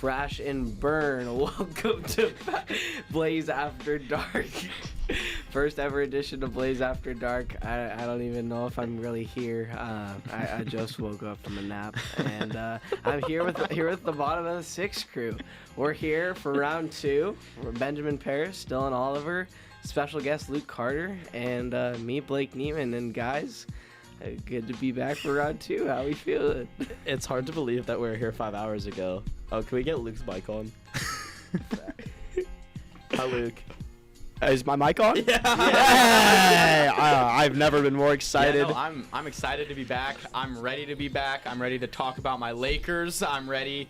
crash and burn. Welcome to Blaze After Dark. First ever edition of Blaze After Dark. I don't even know if I'm really here. I just woke up from a nap, and I'm here with the bottom of the six crew. We're here for round two. We're Benjamin Paris, Dylan Oliver, special guest Luke Carter, and me, Blake Neiman. And guys, good to be back for round two. How we feeling? It's hard to believe that we were here 5 hours ago. Oh, can we get Luke's mic on? Hi, Luke. Is my mic on? Yeah. I've never been more excited. Yeah, no, I'm excited to be back. I'm ready to be back. I'm ready to talk about my Lakers. I'm ready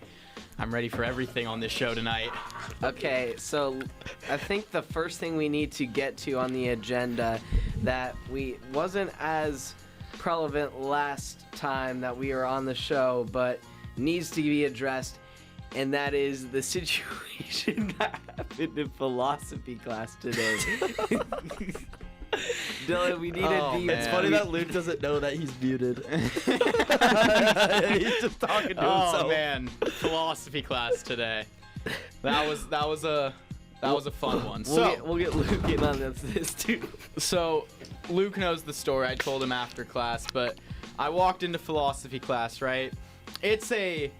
for everything on this show tonight. Okay, so I think the first thing we need to get to on the agenda that wasn't as prevalent last time that we were on the show, but needs to be addressed, and that is the situation that happened in philosophy class today. Dylan, we need a deep. It's funny that Luke doesn't know that he's muted. He's just talking to himself. Oh man, philosophy class today. That was a fun one. We'll get Luke in on this too. So Luke knows the story. I told him after class, but I walked into philosophy class, right? It's a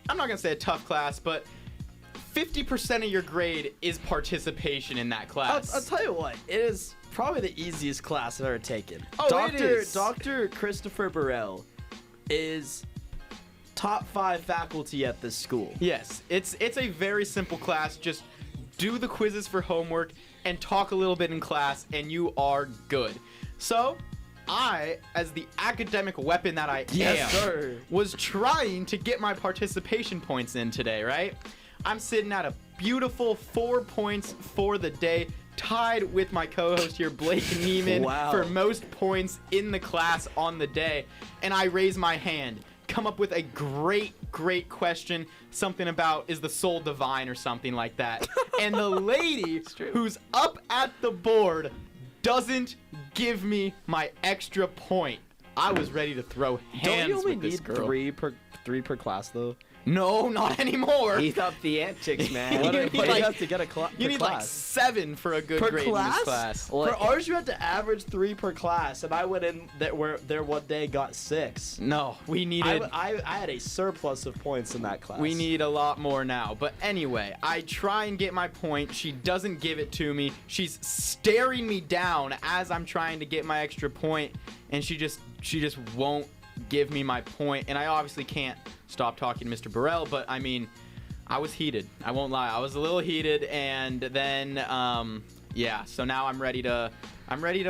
I'm not gonna say a tough class, but 50% of your grade is participation in that class. I'll tell you what, it is probably the easiest class I've ever taken. Oh, it is. Dr. Christopher Burrell is top 5 faculty at this school. Yes, it's a very simple class. Just do the quizzes for homework and talk a little bit in class, and you are good. So I, as the academic weapon that I am, was trying to get my participation points in today, right? I'm sitting at a beautiful 4 points for the day, tied with my co-host here, Blake Neiman, for most points in the class on the day. And I raise my hand, come up with a great question, something about, is the soul divine or something like that. And the lady who's up at the board doesn't give me my extra point. I was ready to throw hands with this girl. Don't you only need three per class, though? No, not anymore. He's up the antics, man. What do you have to get a class? You need like 7 for a good grade in this class. Well, for ours, you had to average 3 per class, and I went in there one day, got 6. No, we needed. I had a surplus of points in that class. We need a lot more now. But anyway, I try and get my point. She doesn't give it to me. She's staring me down as I'm trying to get my extra point, and she just won't give me my point. And I obviously can't stop talking to Mr. Burrell, but I mean, I was heated. I won't lie. I was a little heated, and then yeah. So now I'm ready to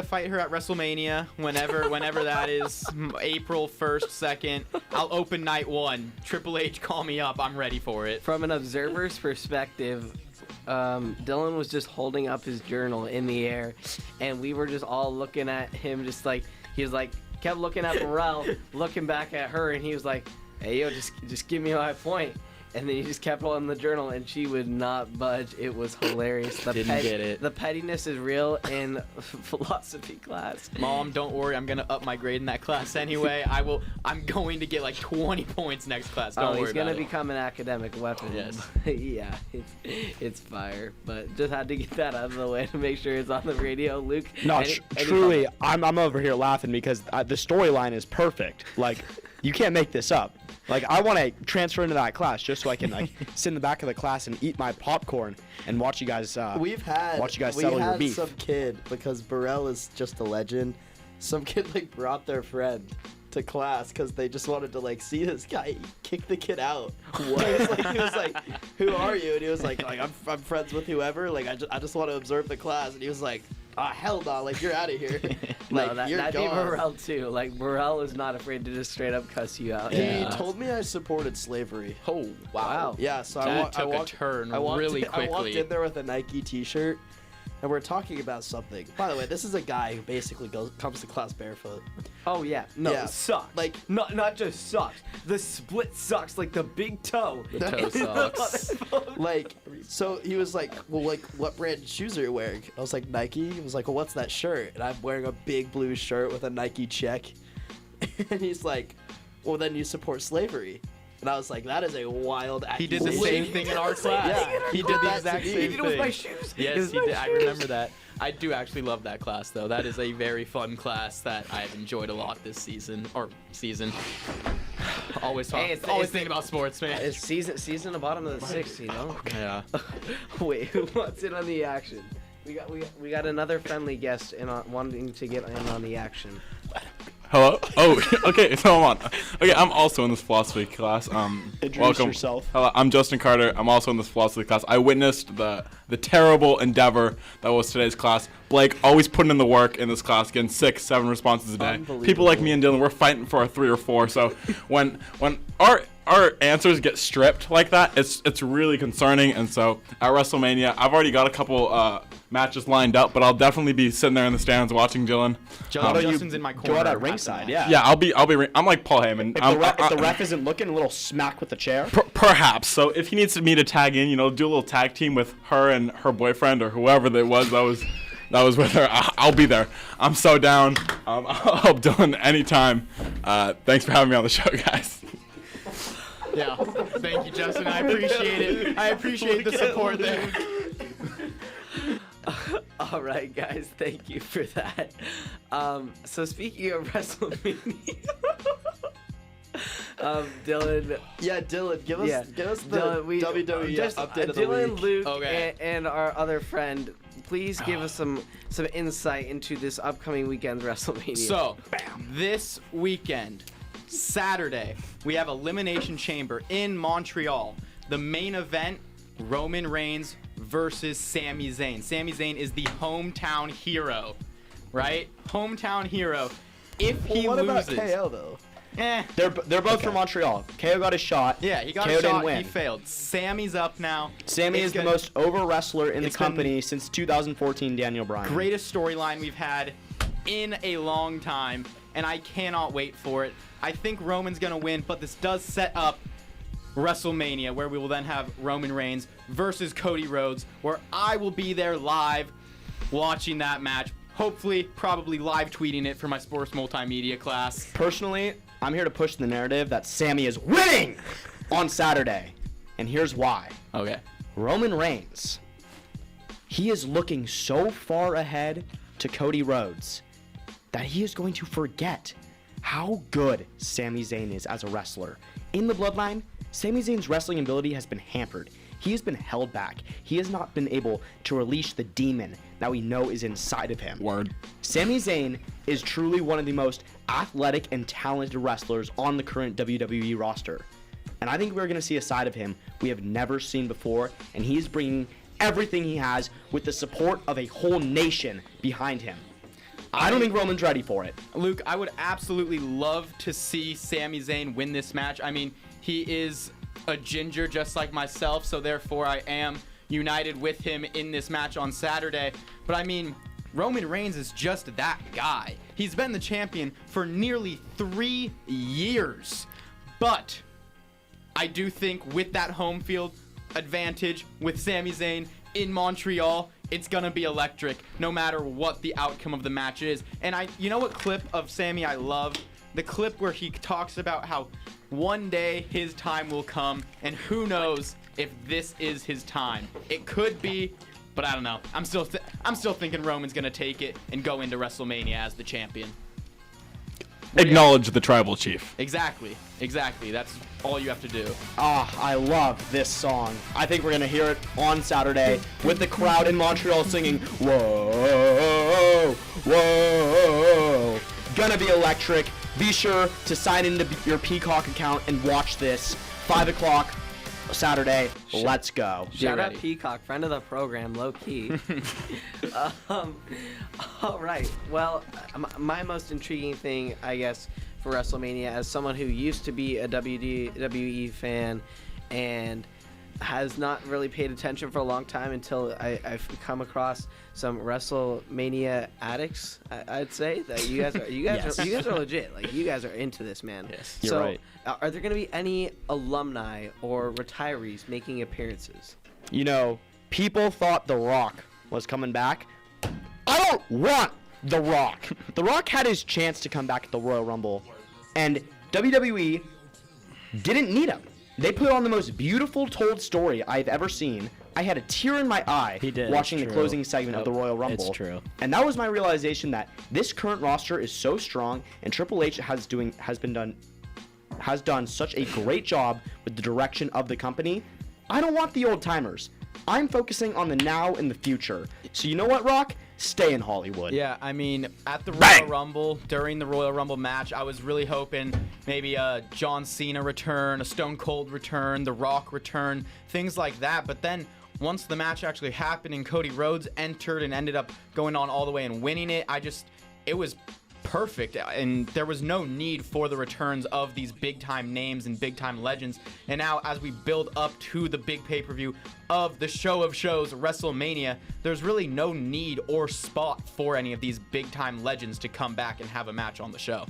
fight her at WrestleMania whenever that is, April 1st, 2nd. I'll open night 1. Triple H, call me up. I'm ready for it. From an observer's perspective, Dylan was just holding up his journal in the air, and we were just all looking at him, just like he was like kept looking at Burrell, looking back at her, and he was like, "Hey, yo, just give me my point." And then he just kept on the journal, and she would not budge. It was hilarious. Didn't get it. The pettiness is real in philosophy class. Mom, don't worry. I'm going to up my grade in that class anyway. I'm going to get like 20 points next class. Don't worry he's going about to become an academic weapon. Yes. Yeah, it's fire. But just had to get that out of the way to make sure it's on the radio. Luke? No, truly, I'm over here laughing because the storyline is perfect. Like, you can't make this up. Like, I want to transfer into that class just so I can like sit in the back of the class and eat my popcorn and watch you guys. Settle your beef. Some kid, because Burrell is just a legend. Some kid like brought their friend to class because they just wanted to like see this guy kick the kid out. What? He was like, "Who are you?" And he was like I'm friends with whoever. Like I just want to observe the class. And he was like, hell no, like you're out of here. Like, no, that'd be Burrell too. Like Burrell is not afraid to just straight up cuss you out. He told me I supported slavery. Oh wow. Yeah, so that took a turn really quickly. I walked in there with a Nike T-shirt, and we're talking about something. By the way, this is a guy who basically comes to class barefoot. Oh yeah, no, Yeah. socks. Like- not just socks. The split socks, like the big toe. The toe socks. Like, so he was like, well, like, what brand shoes are you wearing? I was like, Nike. He was like, well, what's that shirt? And I'm wearing a big blue shirt with a Nike check. And he's like, well, then you support slavery. And And I was like, that is a wild He did the same thing in our class. Yeah, he did the exact same He thing. did it with my shoes. It Yes, was he my did. I shoes. remember that. I do actually love that class, though. That is a very fun class that I've enjoyed a lot this season. Always Hey, it's thinking about sports, man. It's season the bottom of the sixth, you know. Yeah. Wait, who wants in on the action? We got another friendly guest wanting to get in on the action. Hello? Oh, okay, so I'm on. Okay, I'm also in this philosophy class. Introduce Welcome. yourself. Hello, I'm Justin Carter. I'm also in this philosophy class. I witnessed the terrible endeavor that was today's class. Blake always putting in the work in this class, getting 6-7 responses a day. People like me and Dylan, we're fighting for a 3 or 4. So when our answers get stripped like that, it's really concerning. And so at WrestleMania, I've already got a couple matches lined up, but I'll definitely be sitting there in the stands watching Dylan. Justin's in my corner. Go out at the ringside, match. yeah. Yeah, I'm like Paul Heyman. If the ref isn't looking, a little smack with the chair. Perhaps. So if he needs me to tag in, do a little tag team with her and her boyfriend or whoever that was with her, I'll be there. I'm so down. I'll help Dylan anytime. Thanks for having me on the show, guys. Yeah. Thank you, Justin. I appreciate it. I appreciate the support there. All right, guys, thank you for that. So speaking of WrestleMania, Dylan. Yeah, Dylan, give us the Dylan, WWE just, update of the Dylan, week. Luke, Okay. and our other friend, please give us some insight into this upcoming weekend's WrestleMania. So, this weekend, Saturday, we have Elimination Chamber in Montreal. The main event, Roman Reigns versus Sami Zayn. Sami Zayn is the hometown hero, right? Hometown hero. If he What about loses, KO though? They're both from Montreal. KO got a shot. yeah, he got KO a didn't shot. win. He failed. Sammy's up now. Sammy It's is the gonna- most over wrestler in the it's gonna- company since 2014 Daniel Bryan. Greatest storyline we've had in a long time, and I cannot wait for it. I think Roman's gonna win, but this does set up WrestleMania, where we will then have Roman Reigns versus Cody Rhodes, where I will be there live watching that match. Hopefully, probably live tweeting it for my sports multimedia class. Personally, I'm here to push the narrative that Sammy is winning on Saturday. And here's why. Okay. Roman Reigns, he is looking so far ahead to Cody Rhodes that he is going to forget how good Sami Zayn is as a wrestler. In the Bloodline, Sami Zayn's wrestling ability has been hampered. He has been held back. He has not been able to release the demon that we know is inside of him. Word. Sami Zayn is truly one of the most athletic and talented wrestlers on the current WWE roster. And I think we're going to see a side of him we have never seen before, and he's bringing everything he has with the support of a whole nation behind him. I don't think Roman's ready for it. Luke, I would absolutely love to see Sami Zayn win this match. I mean, he is a ginger just like myself, so therefore I am united with him in this match on Saturday. But I mean, Roman Reigns is just that guy. He's been the champion for nearly 3 years. But I do think with that home field advantage with Sami Zayn in Montreal, it's gonna be electric no matter what the outcome of the match is. And you know what clip of Sami I love? The clip where he talks about how one day his time will come, and who knows if this is his time. It could be, but I don't know. I'm still thinking Roman's gonna take it and go into WrestleMania as the champion. Acknowledge the tribal chief. Exactly. That's all you have to do. I love this song. I think we're going to hear it on Saturday with the crowd in Montreal singing, whoa, whoa. Gonna be electric. Be sure to sign into your Peacock account and watch this. 5 o'clock Saturday. Let's go. Shout out ready. Peacock, friend of the program, low key. All right. Well, my most intriguing thing, I guess, for WrestleMania, as someone who used to be a WWE fan and has not really paid attention for a long time until I've come across some WrestleMania addicts. I'd say that you guys are legit. Like, you guys are into this, man. Yes. You're So, right. Are there going to be any alumni or retirees making appearances? You know, people thought The Rock was coming back. I don't want The Rock. The Rock had his chance to come back at the Royal Rumble, and WWE didn't need him. They put on the most beautiful told story I've ever seen. I had a tear in my eye watching the closing segment of the Royal Rumble. It's true. And that was my realization that this current roster is so strong, and Triple H has done such a great job with the direction of the company. I don't want the old timers. I'm focusing on the now and the future. So you know what, Rock? Stay in Hollywood. Yeah, I mean, at the Bang! Royal Rumble, during the Royal Rumble match, I was really hoping maybe a John Cena return, a Stone Cold return, The Rock return, things like that. But then once the match actually happened and Cody Rhodes entered and ended up going on all the way and winning it, it was perfect, and there was no need for the returns of these big time names and big time legends. And now as we build up to the big pay-per-view of the show of shows, WrestleMania, there's really no need or spot for any of these big time legends to come back and have a match on the show.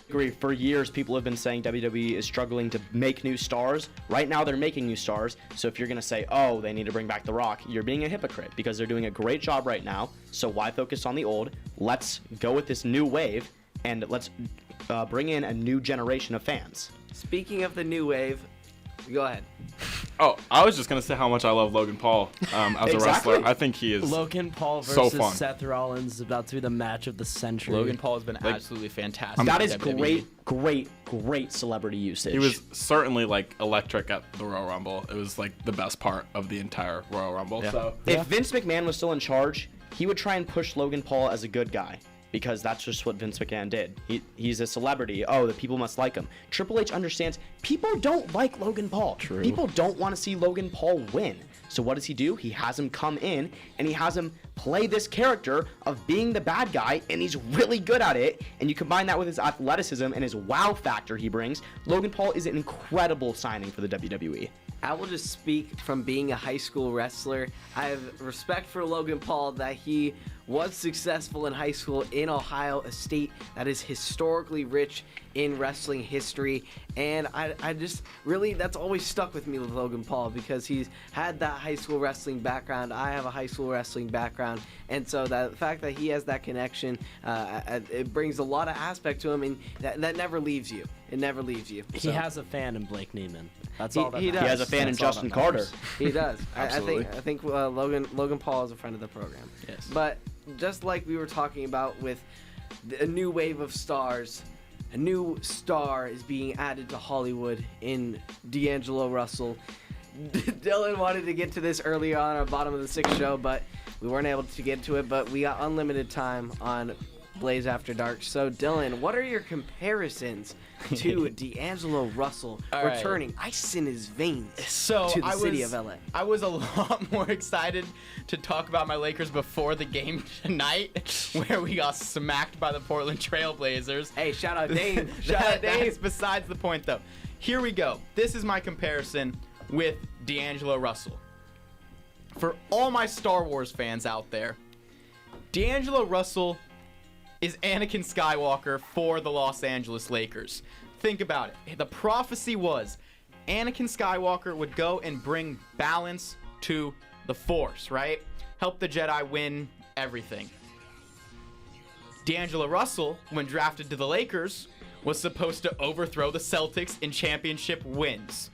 Agree. For years, people have been saying WWE is struggling to make new stars. Right now, they're making new stars. So if you're going to say, oh, they need to bring back The Rock, you're being a hypocrite because they're doing a great job right now. So why focus on the old? Let's go with this new wave, and let's bring in a new generation of fans. Speaking of the new wave, go ahead. Oh, I was just gonna say how much I love Logan Paul as a wrestler. I think he is Logan Paul so versus fun. Seth Rollins is about to be the match of the century. Logan Paul has been absolutely fantastic. That in is WWE. great celebrity usage. He was certainly like electric at the Royal Rumble. It was like the best part of the entire Royal Rumble. Yeah. So If Vince McMahon was still in charge, he would try and push Logan Paul as a good guy. Because that's just what Vince McMahon did. He's a celebrity. Oh, the people must like him. Triple H understands people don't like Logan Paul. True. People don't want to see Logan Paul win. So what does he do? He has him come in and he has him play this character of being the bad guy, and he's really good at it. And you combine that with his athleticism and his wow factor he brings. Logan Paul is an incredible signing for the WWE. I will just speak from being a high school wrestler. I have respect for Logan Paul that he was successful in high school in Ohio, a state that is historically rich in wrestling history. And I just really, that's always stuck with me with Logan Paul because he's had that high school wrestling background. I have a high school wrestling background. And so the fact that he has that connection, it brings a lot of aspect to him, and that never leaves you. It never leaves you. He So- has a fan in Blake Neiman. That's He- all that he matters. does. He has a fan in That's all Justin that Carter. matters. He does. Absolutely. I think Logan Paul is a friend of the program. Yes. But just like we were talking about with a new wave of stars, a new star is being added to Hollywood in D'Angelo Russell. Dylan wanted to get to this earlier on our bottom of the sixth show, but we weren't able to get to it. But we got unlimited time on Blaze After Dark. So Dylan, what are your comparisons to D'Angelo Russell All right. returning ice in his veins So to the I city was, of LA? I was a lot more excited to talk about my Lakers before the game tonight, where we got smacked by the Portland Trailblazers. Hey, shout out Dave. Shout out That's Dave. besides the point, though. Here we go. This is my comparison with D'Angelo Russell. For all my Star Wars fans out there, D'Angelo Russell is Anakin Skywalker for the Los Angeles Lakers. Think about it. The prophecy was Anakin Skywalker would go and bring balance to the Force, right? Help the Jedi win everything. D'Angelo Russell, when drafted to the Lakers, was supposed to overthrow the Celtics in championship wins.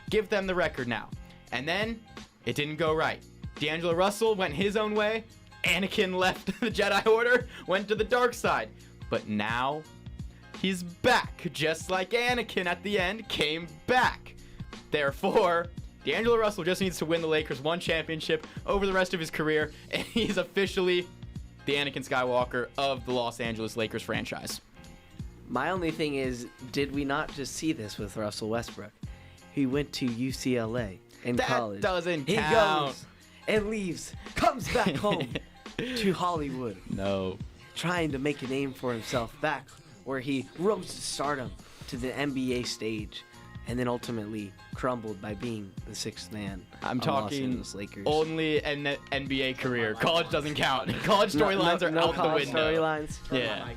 Give them the record now. And then, it didn't go right. D'Angelo Russell went his own way. Anakin left the Jedi Order, went to the dark side. But now, he's back, just like Anakin at the end came back. Therefore, D'Angelo Russell just needs to win the Lakers one championship over the rest of his career, and he's officially the Anakin Skywalker of the Los Angeles Lakers franchise. My only thing is, did we not just see this with Russell Westbrook? He went to UCLA in That college. doesn't He count. goes and leaves, comes back home to Hollywood, No. trying to make a name for himself back where he rose to stardom to the NBA stage, and then ultimately crumbled by being the sixth man. I'm on Los talking Angeles Lakers. only an NBA career. College doesn't count. College storylines are out the college window. Storylines. Yeah.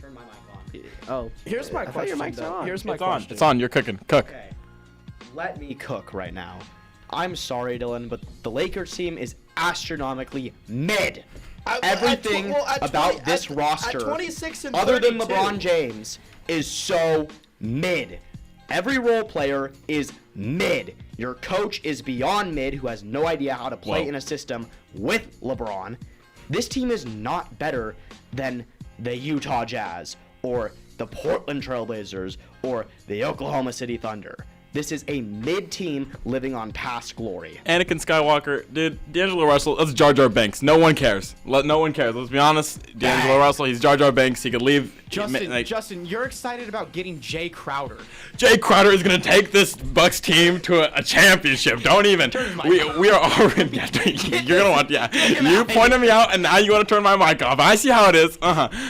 Turn my mic on. Oh, Here's my I thought your question. mic's on. Here's my it's on. question. It's on. You're cooking. Cook. Okay. Let me cook right now. I'm sorry, Dylan, but the Lakers team is astronomically mid. Everything about this roster, at 26 and other than 32. LeBron James, is so mid. Every role player is mid. Your coach is beyond mid, who has no idea how to play in a system with LeBron. This team is not better than the Utah Jazz or the Portland Trailblazers or the Oklahoma City Thunder. This is a mid team living on past glory. Anakin Skywalker, dude, D'Angelo Russell, that's Jar Jar Banks. No one cares. No one cares. Let's be honest. D'Angelo Russell, he's Jar Jar Banks. He could leave. Justin, you're excited about getting Jay Crowder. Jay Crowder is going to take this Bucks team to a championship. Don't even. We are already. You're going to want, You pointed me out, and now you want to turn my mic off. I see how it is.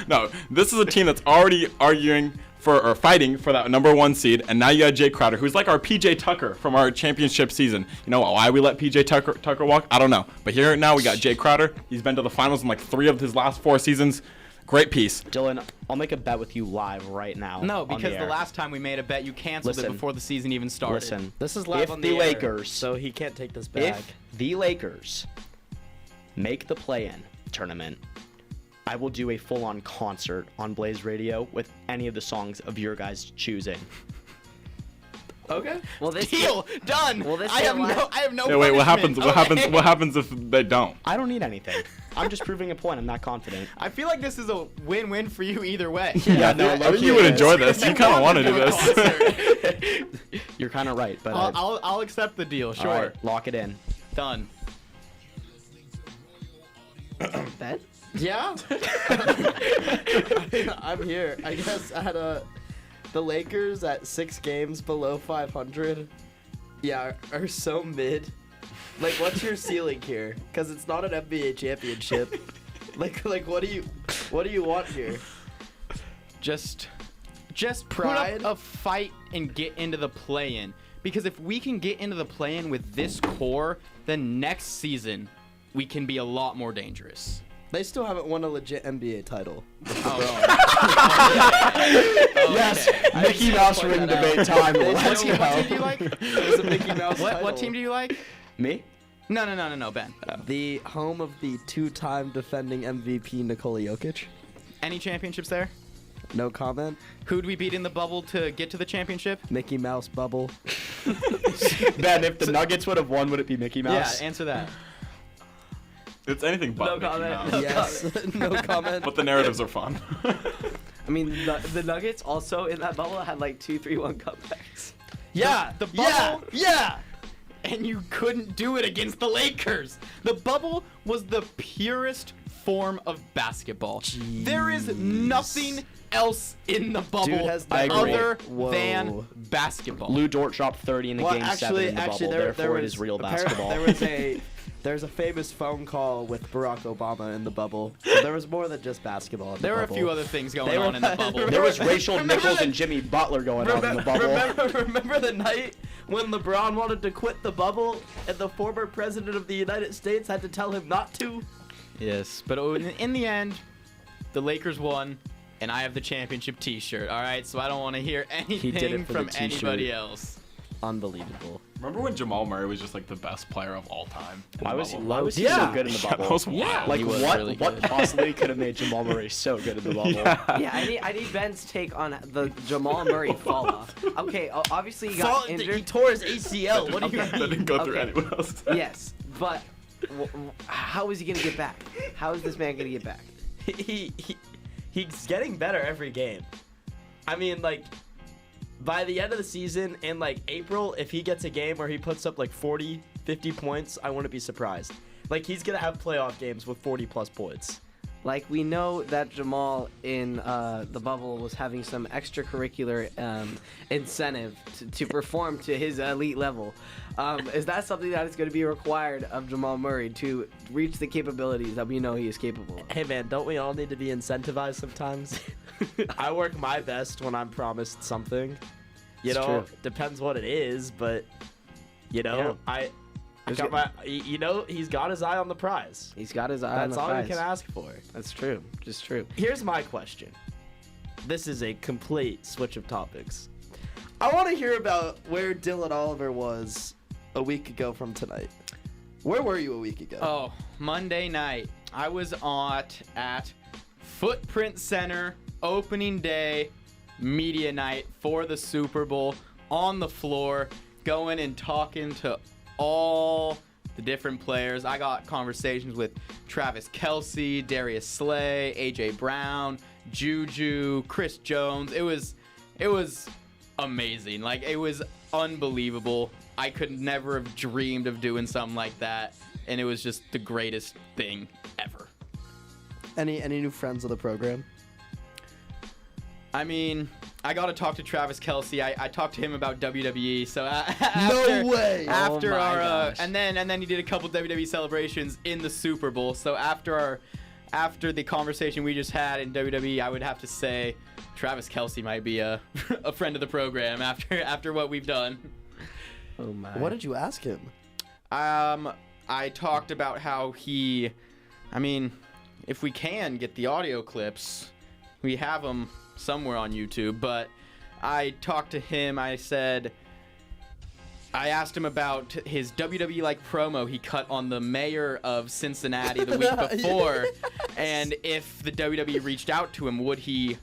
No, this is a team that's already arguing or fighting for that #1 seed, and now you got Jay Crowder, who's like our PJ Tucker from our championship season. You know why we let PJ Tucker walk? I don't know. But here now we got Jay Crowder. He's been to the finals in like 3 of his last 4 seasons. Great piece. Dylan, I'll make a bet with you live right now. No, because the last time we made a bet, you canceled it before the season even started. Listen, This is live if on the the Lakers, air, so he can't take this back. if the Lakers make the play-in tournament, I will do a full-on concert on Blaze Radio with any of the songs of your guys' choosing. Okay. Well, this Deal done. Well, this I have can't no. Hey, wait, what happens? punishment. What happens if they don't? I don't need anything. I'm just proving a point. I'm not confident. I feel like this is a win-win for you either way. Yeah, no, I low-key think you would it is. enjoy this. You kind of want to do this. You're kind of right, but I'll accept the deal. Sure. all right, lock it in. Done. Ben? Yeah. I'm here. I guess at the Lakers at 6 games below 500. Yeah, are so mid. Like, what's your ceiling here? Because it's not an NBA championship. like what do you want here? Just Pride? put up a fight and get into the play-in. Because if we can get into the play-in with this core, then next season we can be a lot more dangerous. They still haven't won a legit NBA title. Yes, Mickey Mouse ring debate time. Let's What team do you go. like? It was a Mickey Mouse What title. team do you like? Me? No, Ben. The home of the 2-time defending MVP Nikola Jokic. Any championships there? No comment. Who'd we beat in the bubble to get to the championship? Mickey Mouse bubble. Ben, if the Nuggets would have won, would it be Mickey Mouse? Yeah, answer that. It's anything but No Mickey comment. Mouse. No Yes. No comment. But the narratives are fun. I mean, the Nuggets also in that bubble had like 2-3-1 comebacks. Yeah. The bubble. Yeah. And you couldn't do it against the Lakers. The bubble was the purest form of basketball. There is nothing else in the bubble Dude has I agree. other Whoa. than basketball. Lou Dort dropped 30 in the game 7 in the bubble, therefore it is real basketball. There's a famous phone call with Barack Obama in the bubble. So there was more than just basketball in the There were a bubble. few other things going They were- on in the bubble. There was Rachel Remember Nichols the- and Jimmy Butler going on in the bubble. Remember the night when LeBron wanted to quit the bubble and the former president of the United States had to tell him not to? Yes, but in the end, the Lakers won, and I have the championship T-shirt. All right, so I don't want to hear did anything it for from the t-shirt. anybody else. Unbelievable. Remember when Jamal Murray was just like the best player of all time? in Why the was bubble? he Yeah. so good in the Yeah, bubble? that was wild. Like He was what really what good. possibly could have made Jamal Murray so good in the bubble? Yeah, I need Ben's take on the Jamal Murray fall off. Okay, obviously he got He injured. tore his ACL. What do you That didn't go through Okay. anyone else. Yes, but how is he gonna get back? How is this man gonna get back? He's getting better every game. I mean, like, by the end of the season in like April, if he gets a game where he puts up like 40, 50 points, I wouldn't be surprised. Like, he's gonna have playoff games with 40+ points. Like, we know that Jamal in the bubble was having some extracurricular incentive to perform to his elite level. Is that something that is going to be required of Jamal Murray to reach the capabilities that we know he is capable of? Hey man, don't we all need to be incentivized sometimes? I work my best when I'm promised something. You It's know, true. depends what it is, but you know, I got my, you know, he's got his eye on the prize. He's got his eye on That's the all prize. you can ask for. That's true. Just true. Here's my question. This is a complete switch of topics. I want to hear about where Dylan Oliver was a week ago from tonight. Where were you a week ago? Oh, Monday night, I was at Footprint Center opening day media night for the Super Bowl. on the floor, going and talking to all the different players. I got conversations with Travis Kelce, Darius Slay, AJ Brown, Juju, Chris Jones. It was amazing. Like, it was unbelievable. I could never have dreamed of doing something like that, and it was just the greatest thing ever. Any new friends of the program? I mean, I got to talk to Travis Kelce. I talked to him about WWE. So No way! After Oh my our gosh. and then he did a couple WWE celebrations in the Super Bowl. So after the conversation we just had in WWE, I would have to say Travis Kelce might be a friend of the program after what we've done. Oh my. What did you ask him? I talked about how I mean, if we can get the audio clips, we have them somewhere on YouTube, but I talked to him. I asked him about his WWE-like promo he cut on the mayor of Cincinnati the week before, and if the WWE reached out to him, would he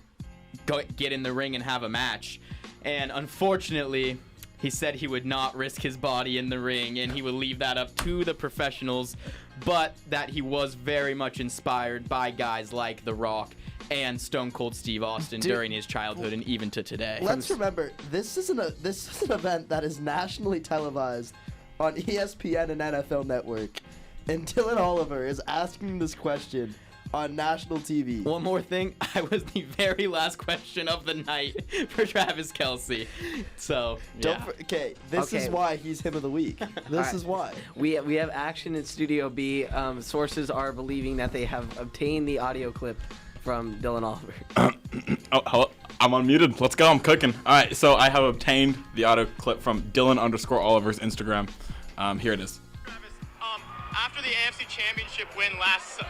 get in the ring and have a match? And unfortunately, he said he would not risk his body in the ring, and he would leave that up to the professionals, but that he was very much inspired by guys like The Rock and Stone Cold Steve Austin during his childhood and even to today. Let's remember, this is an event that is nationally televised on ESPN and NFL Network, and Dylan Oliver is asking this question on national TV. One more thing, I was the very last question of the night for Travis Kelce. So, yeah. This is Okay. why he's him of the week. This is why. We have action in Studio B. Sources are believing that they have obtained the audio clip from Dylan Oliver. Oh, hello. I'm unmuted. Let's go. I'm cooking. All right. So I have obtained the audio clip from Dylan_Oliver's Instagram. Here it is. Travis, after the AFC Championship win last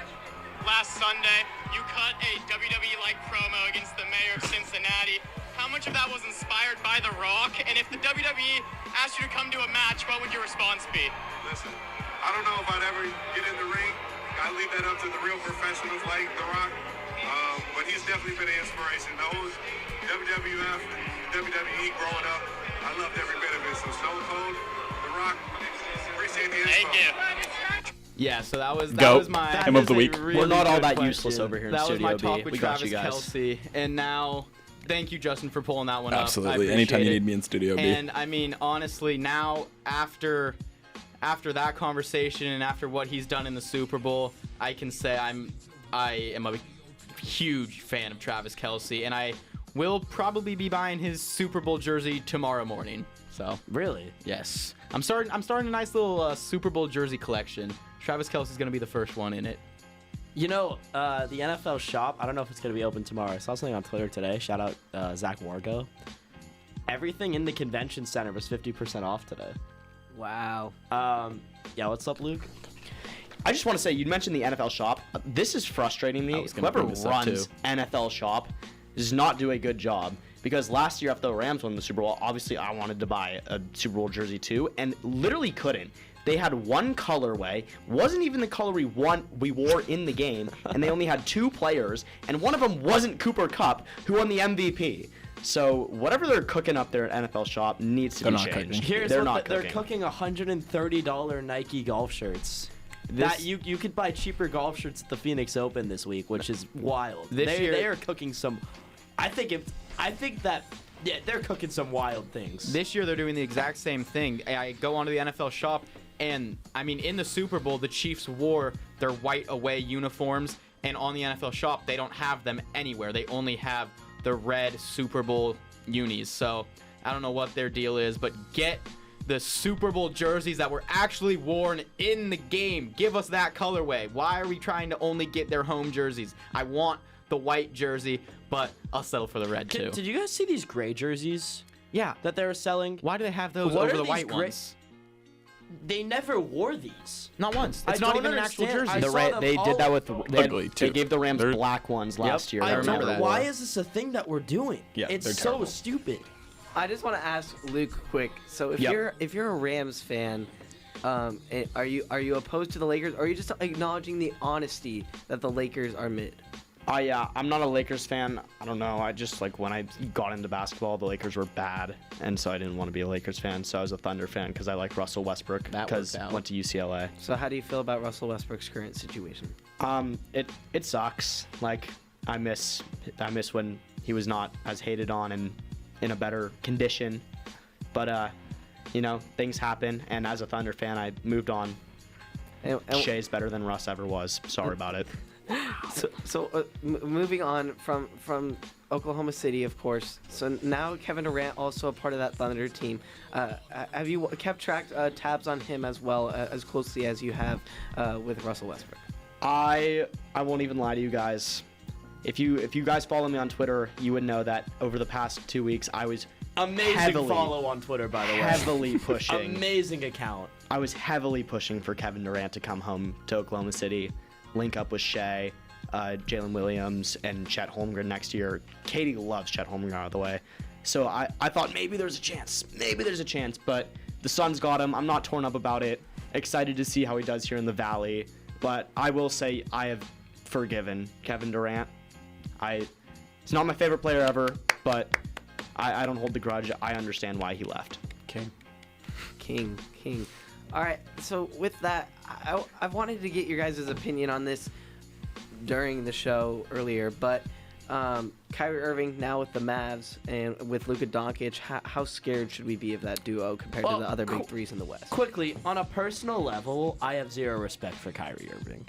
Sunday, you cut a WWE-like promo against the mayor of Cincinnati. How much of that was inspired by The Rock? And if the WWE asked you to come to a match, what would your response be? Listen, I don't know if I'd ever get in the ring. I leave that up to the real professionals like The Rock. But he's definitely been an inspiration. The whole WWF and WWE growing up, I loved every bit of it. So Stone Cold, The Rock, appreciate the info. Thank you. Yeah, so that was Goat. my Him of the week. We're not all that question. useless over here in That was Studio my B. talk with We got Travis you guys. Kelce. And now, thank you, Justin, for pulling that one up. I Absolutely. appreciate Anytime you it. need me in Studio B. And I mean, honestly, now after that conversation and after what he's done in the Super Bowl, I can say I am a huge fan of Travis Kelce, and I will probably be buying his Super Bowl jersey tomorrow morning. So Really? yes, I'm starting a nice little Super Bowl jersey collection. Travis Kelce's gonna be the first one in it. You know, the NFL shop, I don't know if it's going to be open tomorrow. I saw something on Twitter today. Shout out Zach Wargo. Everything in the convention center was 50% off today. Wow. Yeah, what's up, Luke? I just want to say, you mentioned the NFL shop. This is frustrating I me. was gonna Whoever bring this up, runs too. NFL shop does not do a good job. Because last year after the Rams won the Super Bowl, obviously I wanted to buy a Super Bowl jersey too, and literally couldn't. They had one colorway, wasn't even the color we wore in the game, and they only had two players, and one of them wasn't Cooper Kupp, who won the MVP. So whatever they're cooking up there at NFL shop needs to They're be not changed. cooking. Here's They're what not they're cooking. cooking $130 Nike golf shirts. That you could buy cheaper golf shirts at the Phoenix Open this week, which is wild. This year- They are cooking some. I think that they're cooking some wild things. This year they're doing the exact same thing. I go onto the NFL shop, and I mean, in the Super Bowl, the Chiefs wore their white away uniforms, and on the NFL shop, they don't have them anywhere. They only have the red Super Bowl unis. So I don't know what their deal is, but get the Super Bowl jerseys that were actually worn in the game. Give us that colorway. Why are we trying to only get their home jerseys? I want the white jersey, but I'll settle for the red too. Did you guys see these gray jerseys Yeah. that they were selling? Why do they have those What over are the these white gray- ones? They never wore these. Not once. I It's not don't even an actual understand. jersey. I The saw Ra- them they all- did that with Ugly, too. they gave the Rams They're- black ones last year. I that remember never that. wore. Why is this a thing that we're doing? Yeah, it's they're so terrible. stupid. I just want to ask Luke quick. So if Yep. you're a Rams fan, are you opposed to the Lakers, or are you just acknowledging the honesty that the Lakers are mid? I'm not a Lakers fan. I don't know. I just like when I got into basketball, the Lakers were bad, and so I didn't want to be a Lakers fan. So I was a Thunder fan because I like Russell Westbrook because I went to UCLA. So how do you feel about Russell Westbrook's current situation? It sucks. Like I miss when he was not as hated on and in a better condition. But things happen, and as a Thunder fan, I moved on. And Shea's better than Russ ever was. Sorry about it. So moving on from Oklahoma City, of course. So now Kevin Durant also a part of that Thunder team. Have you kept tabs on him as well, as closely as you have with Russell Westbrook? I won't even lie to you guys. If you guys follow me on Twitter, you would know that over the past 2 weeks I was Amazing follow on Twitter, by the way. heavily pushing. Amazing account. I was heavily pushing for Kevin Durant to come home to Oklahoma City, link up with Shea, Jalen Williams, and Chet Holmgren next year. Katie loves Chet Holmgren, out of the way. So I thought maybe there's a chance. But the Suns got him. I'm not torn up about it. Excited to see how he does here in the Valley. But I will say I have forgiven Kevin Durant. He's not my favorite player ever, but I don't hold the grudge. I understand why he left. King. All right, so with that, I wanted to get your guys' opinion on this during the show earlier, but Kyrie Irving now with the Mavs and with Luka Doncic, how scared should we be of that duo compared to the other big threes in the West? Quickly, on a personal level, I have zero respect for Kyrie Irving.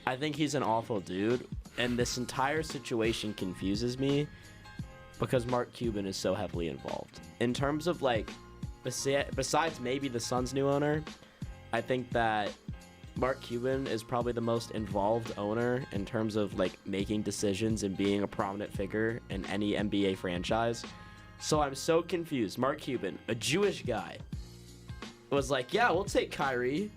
I think he's an awful dude, and this entire situation confuses me because Mark Cuban is so heavily involved. In terms of, like, besides maybe the Suns' new owner, I think that Mark Cuban is probably the most involved owner in terms of, like, making decisions and being a prominent figure in any NBA franchise. So I'm so confused. Mark Cuban, a Jewish guy, was like, yeah, we'll take Kyrie.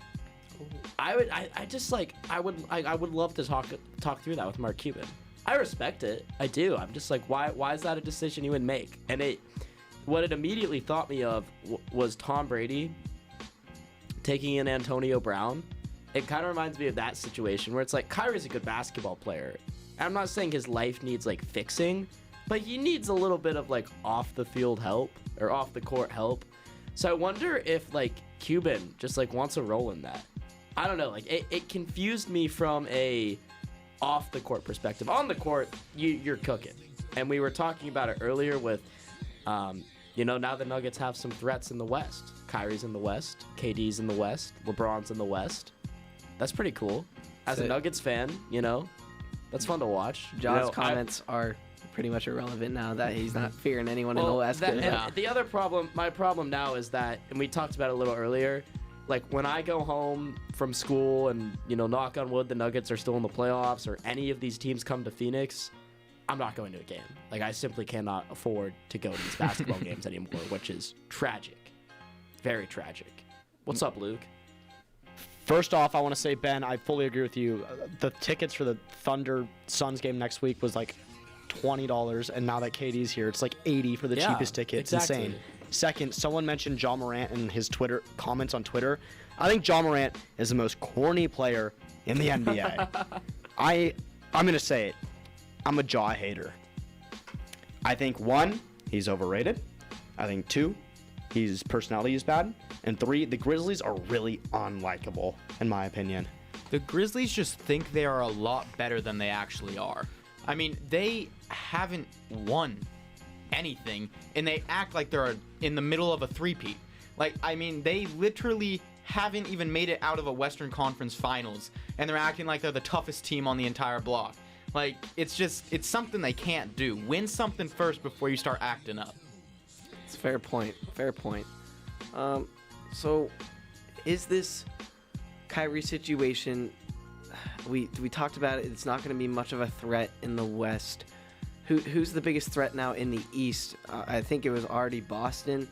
I would love to talk through that with Mark Cuban. I respect it. I do. I'm just like, why is that a decision you would make? And what it immediately thought me of was Tom Brady taking in Antonio Brown. It kind of reminds me of that situation where it's like, Kyrie's a good basketball player. I'm not saying his life needs, like, fixing, but he needs a little bit of, like, off the field help or off the court help. So I wonder if, like, Cuban just, like, wants a role in that. I don't know. Like, it confused me from a off the court perspective. On the court, you're cooking. And we were talking about it earlier with, now the Nuggets have some threats in the West. Kyrie's in the West. KD's in the West. LeBron's in the West. That's pretty cool. As a Nuggets fan, that's fun to watch. John's comments are pretty much irrelevant now that he's not fearing anyone in the West. The other problem, my problem now is that, and we talked about it a little earlier, like when I go home from school and, knock on wood, the Nuggets are still in the playoffs or any of these teams come to Phoenix, I'm not going to a game. Like, I simply cannot afford to go to these basketball games anymore, which is tragic. Very tragic. What's up, Luke? First off, I want to say, Ben, I fully agree with you. The tickets for the Thunder Suns game next week was like $20, and now that KD's here, it's like $80 for the cheapest ticket. It's insane. Second, someone mentioned Ja Morant in his Twitter comments on Twitter. I think Ja Morant is the most corny player in the NBA. I'm going to say it. I'm a Ja hater. I think 1, he's overrated. I think 2, his personality is bad. And 3, the Grizzlies are really unlikable, in my opinion. The Grizzlies just think they are a lot better than they actually are. I mean, they haven't won anything, and they act like they're in the middle of a three-peat. Like, I mean, they literally haven't even made it out of a Western Conference Finals, and they're acting like they're the toughest team on the entire block. Like, it's something they can't do. Win something first before you start acting up. It's a fair point. So, is this Kyrie situation, we talked about it, it's not going to be much of a threat in the West. Who's the biggest threat now in the East? I think it was already Boston.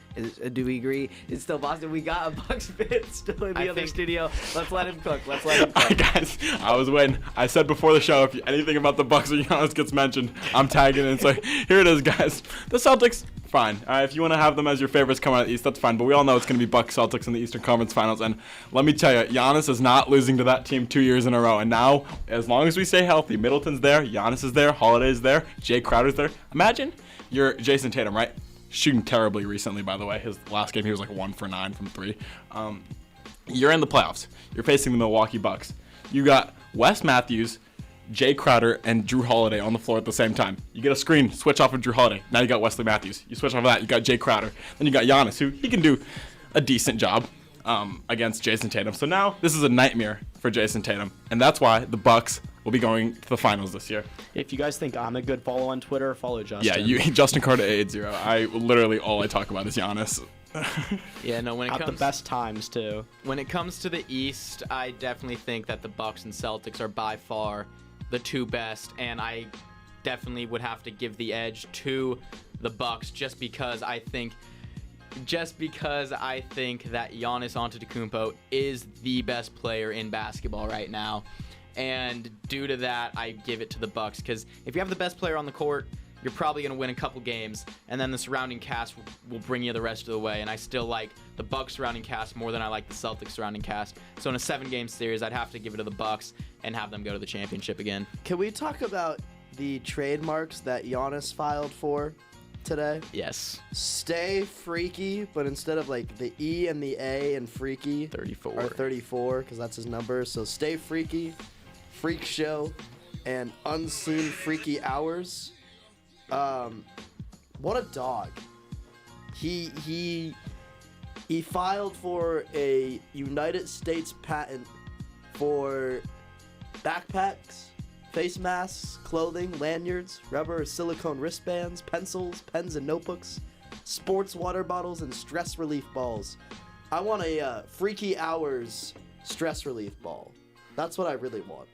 Do we agree? It's still Boston. We got a Bucks fan still in the other studio. Let's let him cook. Guys, I was waiting. I said before the show, if anything about the Bucks or Giannis gets mentioned, I'm tagging it. So here it is, guys. The Celtics, fine. If you want to have them as your favorites coming out of the East, that's fine. But we all know it's going to be Bucks Celtics in the Eastern Conference Finals. And let me tell you, Giannis is not losing to that team 2 years in a row. And now, as long as we stay healthy, Middleton's there, Giannis is there, Holiday's there, Jay Crowder's there. Imagine you're Jason Tatum, right? Shooting terribly recently, by the way. His last game, he was like 1 for 9 from 3. You're in the playoffs. You're facing the Milwaukee Bucks. You got Wes Matthews, Jay Crowder, and Drew Holiday on the floor at the same time. You get a screen, switch off of Drew Holiday. Now you got Wesley Matthews. You switch off of that, you got Jay Crowder. Then you got Giannis, who he can do a decent job against Jason Tatum. So now this is a nightmare for Jason Tatum, and that's why the Bucks will be going to the finals this year. If you guys think I'm a good follow on Twitter, follow Justin. Yeah, Justin Carter 880. I literally all I talk about is Giannis. Yeah, no. When it At comes the best times too. When it comes to the East, I definitely think that the Bucks and Celtics are by far the two best, and I definitely would have to give the edge to the Bucks just because I think that Giannis Antetokounmpo is the best player in basketball right now. And due to that, I give it to the Bucks, because if you have the best player on the court, you're probably going to win a couple games, and then the surrounding cast will bring you the rest of the way. And I still like the Bucks surrounding cast more than I like the Celtics surrounding cast. So in a 7-game series, I'd have to give it to the Bucks and have them go to the championship again. Can we talk about the trademarks that Giannis filed for today? Yes. Stay freaky, but instead of like the E and the A and freaky, 34. Or 34, because that's his number. So stay freaky, freak show, and unseen freaky hours. What a dog. He filed for a United States patent for backpacks, face masks, clothing, lanyards, rubber or silicone wristbands, pencils, pens and notebooks, sports water bottles, and stress relief balls. I want a Freaky Hours stress relief ball. That's what I really want.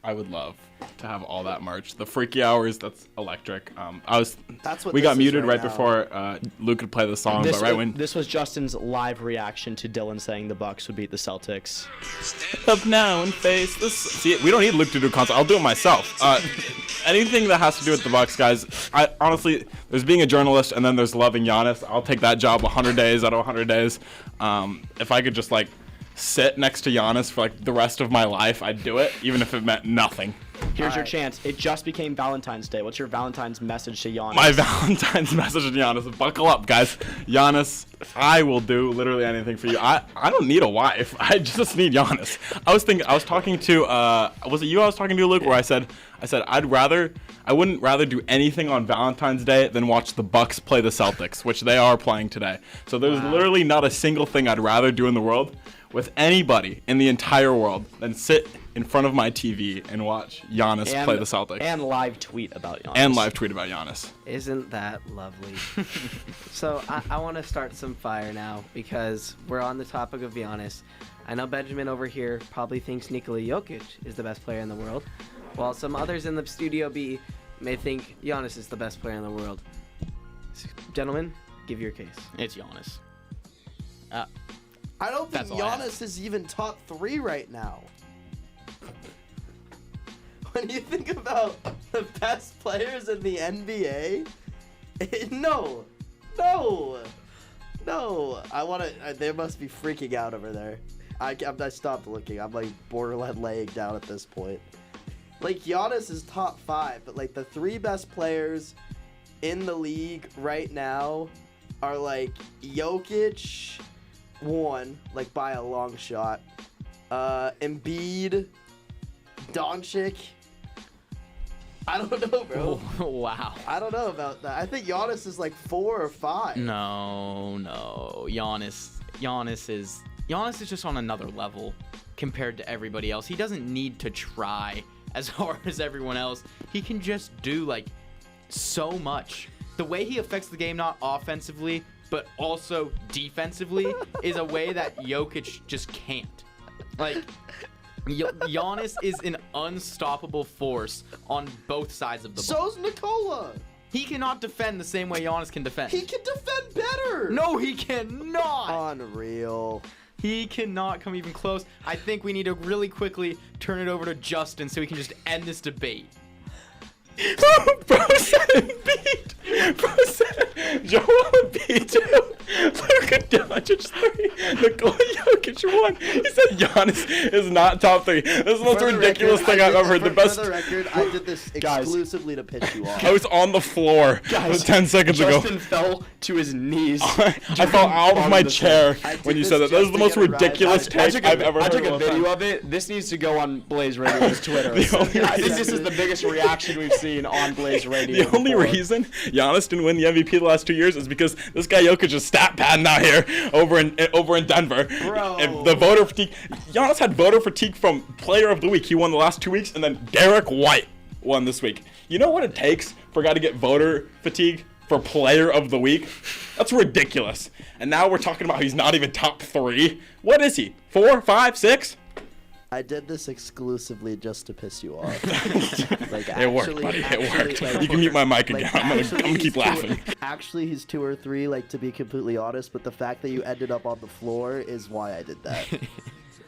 I would love to have all that merch. The Freaky Hours, that's electric. That's what we this got is muted right now. before Luke could play the song, but right when This was Justin's live reaction to Dylan saying the Bucks would beat the Celtics. stand up now and face this. See, we don't need Luke to do a concert. I'll do it myself. Anything that has to do with the Bucks, guys. I honestly, there's being a journalist, and then there's loving Giannis. I'll take that job 100 days out of 100 days. If I could just like sit next to Giannis for like the rest of my life, I'd do it, even if it meant nothing. Here's your chance. It just became Valentine's Day. What's your Valentine's message to Giannis? My Valentine's message to Giannis: buckle up, guys. Giannis, I will do literally anything for you. I don't need a wife. I just need Giannis. I was talking to was it you I was talking to, Luke, where I said I wouldn't rather do anything on Valentine's Day than watch the Bucks play the Celtics, which they are playing today. So there's literally not a single thing I'd rather do in the world with anybody in the entire world than sit in front of my TV and watch Giannis play the Celtics. And live tweet about Giannis. Isn't that lovely? So I want to start some fire now because we're on the topic of Giannis. I know Benjamin over here probably thinks Nikola Jokic is the best player in the world, while some others in the Studio B may think Giannis is the best player in the world. Gentlemen, give your case. It's Giannis. I don't think That's all I have. Giannis is even top 3 right now. When you think about the best players in the NBA, no. I want to. They must be freaking out over there. I stopped looking. I'm like borderline laying down at this point. Like Giannis is top 5, but like the 3 best players in the league right now are like Jokic, 1, like by a long shot. Embiid, Doncic. I don't know, bro. Wow. I don't know about that. I think Giannis is like 4 or 5. No. Giannis is just on another level compared to everybody else. He doesn't need to try as hard as everyone else. He can just do like so much. The way he affects the game, not offensively, but also defensively, is a way that Jokic just can't. Like, Giannis is an unstoppable force on both sides of the ball. So's Nikola. He cannot defend the same way Giannis can defend. He can defend better. No, he cannot. Unreal. He cannot come even close. I think we need to really quickly turn it over to Justin so we can just end this debate. Bro said Embiid. Bro said Joel Embiid 2, Luka Doncic 3, Nikola Jokic 1. He said Giannis is not top 3. This is the most ridiculous thing I've ever heard. The best. For the record, I did this Guys. exclusively to piss you off. I was on the floor 10 seconds Justin ago. fell to his knees. I fell out of my chair when you said that. That was the most ridiculous take I've ever I heard. took a of all time. video of it. This needs to go on Blaze Radio's Twitter. The only I think reason- this is the biggest reaction we've seen on Blaze Radio. The only before. reason Giannis didn't win the MVP the last 2 years is because this guy Jokic is stat padding out here over in Denver. Bro. And the voter fatigue. Giannis had voter fatigue from Player of the Week. He won the last 2 weeks, and then Derek White won this week. You know what it takes for a guy to get voter fatigue for Player of the Week? That's ridiculous. And now we're talking about he's not even top 3. What is he? 4, 5, 6? I did this exclusively just to piss you off. Like, It worked, buddy. It worked. You can mute my mic again. I'm gonna keep laughing. Actually, he's 2 or 3, like, to be completely honest, but the fact that you ended up on the floor is why I did that.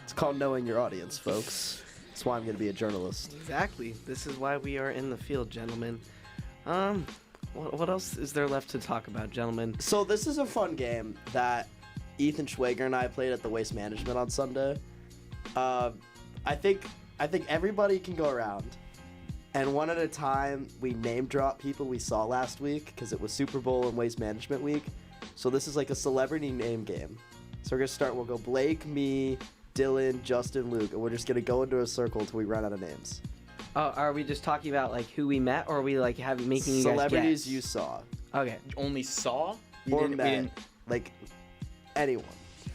It's called knowing your audience, folks. That's why I'm going to be a journalist. Exactly. This is why we are in the field, gentlemen. What else is there left to talk about, gentlemen? So this is a fun game that Ethan Schwager and I played at the Waste Management on Sunday. I think everybody can go around, and one at a time we name drop people we saw last week because it was Super Bowl and Waste Management week. So this is like a celebrity name game. So we're gonna start. We'll go Blake, me, Dylan, Justin, Luke, and we're just gonna go into a circle until we run out of names. Are we just talking about like who we met, or are we like making you guys Celebrities guess? you saw. Okay, Only saw? Or met. Like anyone.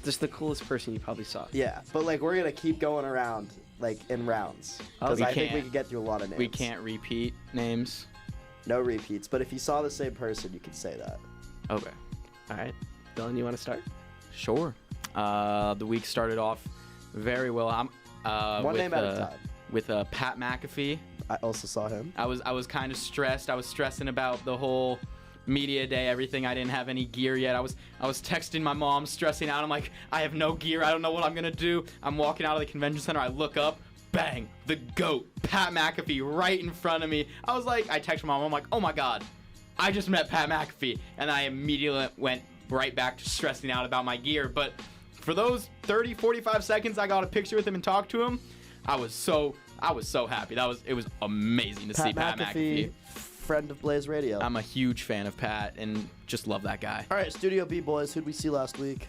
just the coolest person you probably saw. Yeah, but like we're gonna keep going around like in rounds because We I think we can't. can get through a lot of names. We can't repeat names. No repeats, but if you saw the same person, you can say that. Okay. All right, Dylan, you want to start? Sure. The week started off very well. I'm One with, name at a time. With Pat McAfee. I also saw him. I was kind of stressed. I was stressing about the whole media day, everything. I didn't have any gear yet. I was texting my mom, stressing out. I'm like, I have no gear. I don't know what I'm gonna do. I'm walking out of the convention center. I look up, bang, the GOAT, Pat McAfee, right in front of me. I text my mom. I'm like, oh my god, I just met Pat McAfee, and I immediately went right back to stressing out about my gear. But for those 30, 45 seconds I got a picture with him and talked to him, I was so happy. It was amazing to see Pat McAfee. Friend of Blaze Radio. I'm a huge fan of Pat and just love that guy. All right, Studio B boys, who'd we see last week?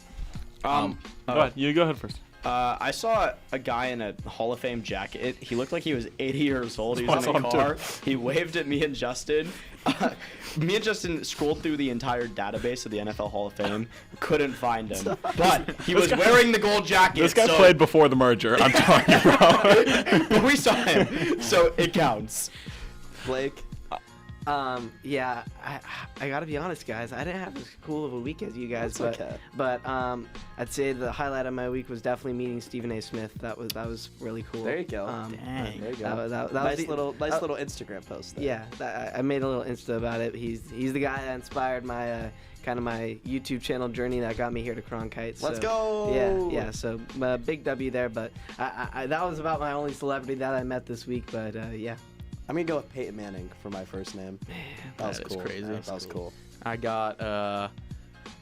Go ahead. You go ahead first. I saw a guy in a Hall of Fame jacket. He looked like he was 80 years old. He was in a Awesome, car. too. He waved at me and Justin. Me and Justin scrolled through the entire database of the NFL Hall of Fame. Couldn't find him. But he was wearing the gold jacket. This guy so- played before the merger. I'm telling you, bro. But we saw him, so it counts. Blake. Yeah, I gotta be honest, guys. I didn't have as cool of a week as you guys, That's but okay. but I'd say the highlight of my week was definitely meeting Stephen A. Smith. That was really cool. There you go. Dang. There you go. That was nice the- little Instagram post there. Yeah, I made a little Insta about it. He's the guy that inspired my kind of my YouTube channel journey that got me here to Cronkite. So, Let's go. Yeah. So big W there, but I that was about my only celebrity that I met this week. But yeah. I'm gonna go with Peyton Manning for my first name. That was That is cool. crazy. That was cool. I got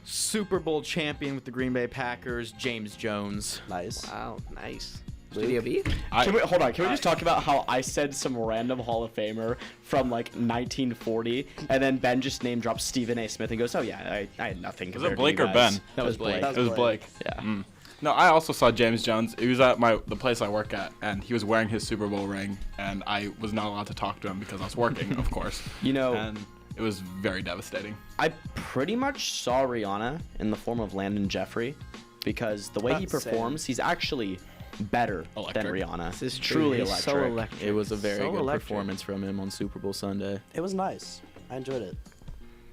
Super Bowl champion with the Green Bay Packers, James Jones. Nice. Wow, nice. Luke? Studio B. Can we just talk about how I said some random Hall of Famer from like 1940, and then Ben just name drops Stephen A. Smith and goes, "Oh yeah, I had nothing." Was it compared to Blake you or guys." Ben? That was Blake. That It was Blake. Yeah. No, I also saw James Jones. He was at the place I work at, and he was wearing his Super Bowl ring, and I was not allowed to talk to him because I was working, of course. You know, And it was very devastating. I pretty much saw Rihanna in the form of Landon Jeffrey, because the way he About the same. performs, he's actually better Electric. than Rihanna. This is truly true. He's electric. so electric. It was a very So good electric. performance from him on Super Bowl Sunday. It was nice. I enjoyed it.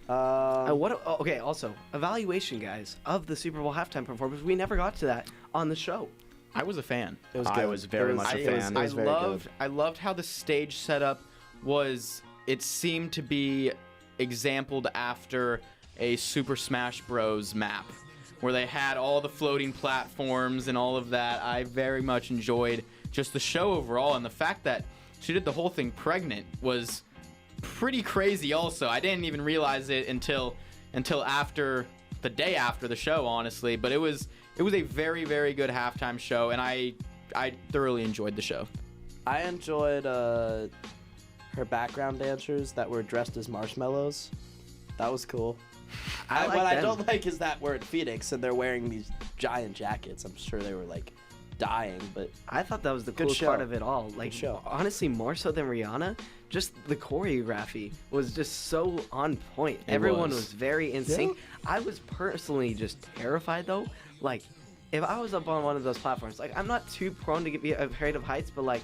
Okay. Also, evaluation, guys, of the Super Bowl halftime performance. We never got to that on the show. I was a fan. It was I good. was very It was- much a it was- fan. It was very good. I loved how the stage setup was. It seemed to be exampled after a Super Smash Bros. Map, where they had all the floating platforms and all of that. I very much enjoyed just the show overall, and the fact that she did the whole thing pregnant was pretty crazy. Also, I didn't even realize it until after the day after the show, honestly. But it was a very, very good halftime show, and I thoroughly enjoyed the show. I enjoyed her background dancers that were dressed as marshmallows. That was cool. I like what I them. don't like is that we're at Phoenix and they're wearing these giant jackets. I'm sure they were like dying, but I thought that was the Good coolest show. part of it all. Like, show. honestly, more so than Rihanna, just the choreography was just so on point. Everyone was very in sync. I was personally just terrified, though. Like, if I was up on one of those platforms, like, I'm not too prone to be afraid of heights, but, like,